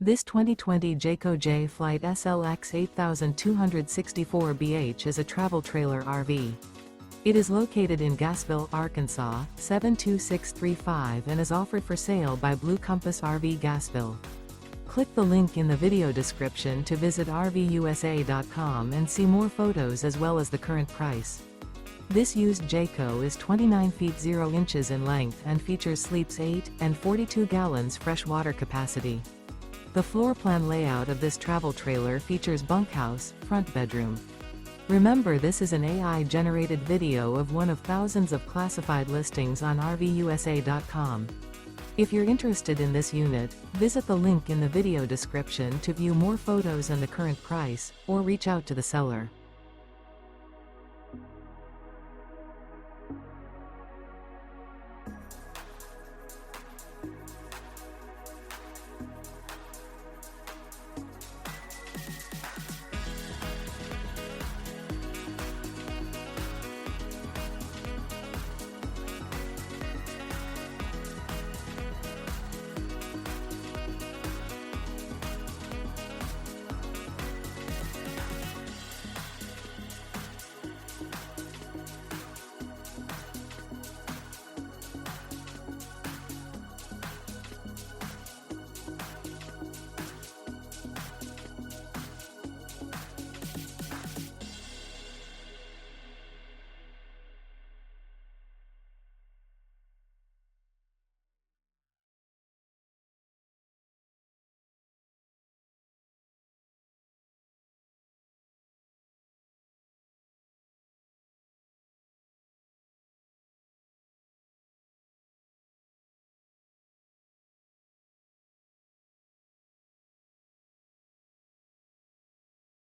This 2020 Jayco Jay Flight SLX 8264 BH is a travel trailer RV. It is located in Gassville, Arkansas, 72635 and is offered for sale by Blue Compass RV Gassville. Click the link in the video description to visit RVUSA.com and see more photos as well as the current price. This used Jayco is 29 feet 0 inches in length and features sleeps 8 and 42 gallons fresh water capacity. The floor plan layout of this travel trailer features bunkhouse, front bedroom. Remember, this is an AI-generated video of one of thousands of classified listings on RVUSA.com. If you're interested in this unit, visit the link in the video description to view more photos and the current price, or reach out to the seller.